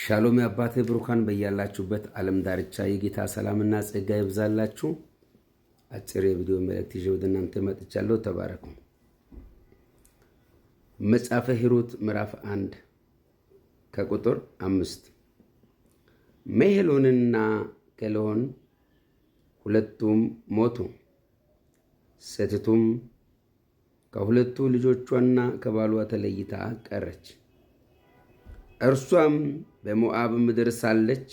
ሻሎም አባቴ ብሩካን በያላችሁበት ዓለም ዳርቻ የጌታ ሰላምና ጸጋ ይብዛላችሁ። አጭር የቪዲዮ መልእክት ይዤ ወደ እናንተ መጥቻለሁ። ተባረኩ። መጽሐፈ ሂሩት ምዕራፍ 1 ከቁጥር 5 መሄሎንና ከሎን ሁለቱም ሞቱ። ሴቲቱም ከሁለቱ ልጆቿና ከባሏ ተለይታ ቀረች። እርሷም በሞዓብ ምድር ሳለች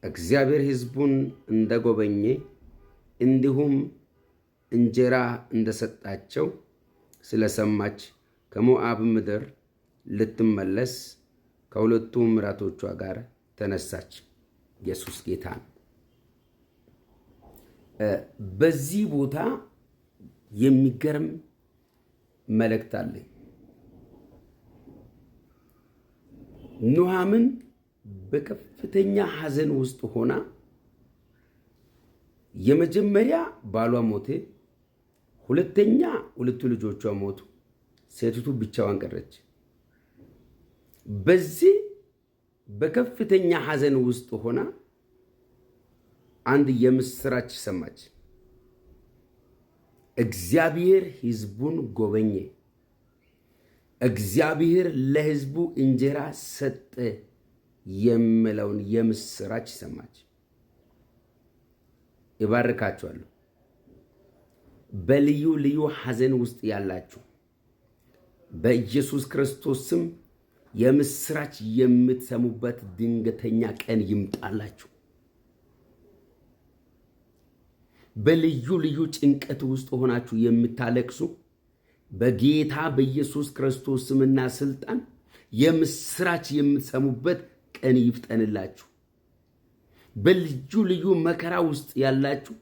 እግዚአብሔር ሕዝቡን እንደጎበኘ እንዲሁም እንጀራ እንደሰጣቸው ስለሰማች ከሞዓብ ምድር ልትመለስ ከሁለቱ ምራቶቿ ጋር ተነሳች። ኢየሱስ ጌታ ነው። በዚህ ቦታ የሚገርም መልእክት አለ። ኑሃምን በከፍተኛ ሐዘን ውስጥ ሆና የመጀመሪያ ባሏ ሞተ፣ ሁለተኛ ሁለቱ ልጆቿ ሞቱ፣ ሴቲቱ ብቻዋን ቀረች። በዚህ በከፍተኛ ሐዘን ውስጥ ሆና አንድ የምስራች ሰማች። እግዚአብሔር ሕዝቡን ጎበኘ፣ እግዚአብሔር ለሕዝቡ እንጀራ ሰጠ የሚለውን የምስራች ሰማች። ይባርካችኋለሁ። በልዩ ልዩ ሐዘን ውስጥ ያላችሁ በኢየሱስ ክርስቶስ ስም የምስራች የምትሰሙበት ድንገተኛ ቀን ይምጣላችሁ። በልዩ ልዩ ጭንቀት ውስጥ ሆናችሁ የምታለቅሱ በጌታ በኢየሱስ ክርስቶስ ስምና ስልጣን የምስራች የምትሰሙበት ቀን ይፍጠንላችሁ። በልዩ ልዩ መከራ ውስጥ ያላችሁ፣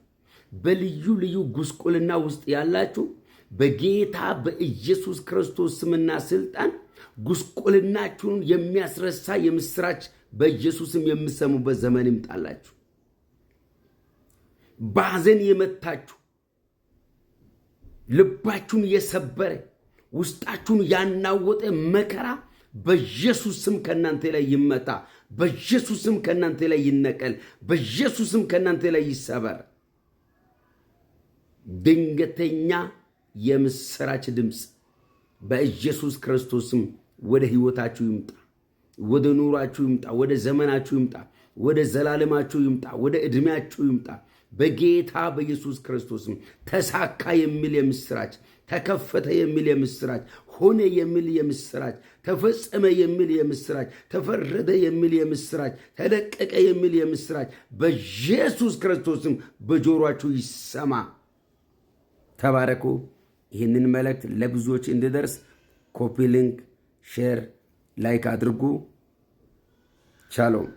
በልዩ ልዩ ጉስቁልና ውስጥ ያላችሁ በጌታ በኢየሱስ ክርስቶስ ስምና ስልጣን ጉስቁልናችሁን የሚያስረሳ የምስራች በኢየሱስም የምትሰሙበት ዘመን ይምጣላችሁ። በሐዘን የመታችሁ፣ ልባችሁን የሰበረ፣ ውስጣችሁን ያናወጠ መከራ በኢየሱስ ስም ከእናንተ ላይ ይመታ፣ በኢየሱስ ስም ከእናንተ ላይ ይነቀል፣ በኢየሱስ ስም ከእናንተ ላይ ይሰበር። ድንገተኛ የምስራች ድምፅ በኢየሱስ ክርስቶስ ስም ወደ ሕይወታችሁ ይምጣ፣ ወደ ኑሯችሁ ይምጣ፣ ወደ ዘመናችሁ ይምጣ፣ ወደ ዘላለማችሁ ይምጣ፣ ወደ ዕድሜያችሁ ይምጣ። በጌታ በኢየሱስ ክርስቶስም ተሳካ የሚል የምስራች፣ ተከፈተ የሚል የምስራች፣ ሆነ የሚል የምስራች፣ ተፈጸመ የሚል የምስራች፣ ተፈረደ የሚል የምስራች፣ ተለቀቀ የሚል የምስራች በኢየሱስ ክርስቶስም በጆሮአችሁ ይሰማ። ተባረኩ። ይህንን መልእክት ለብዙዎች እንዲደርስ ኮፒ ሊንክ፣ ሼር፣ ላይክ አድርጉ። ሻሎም።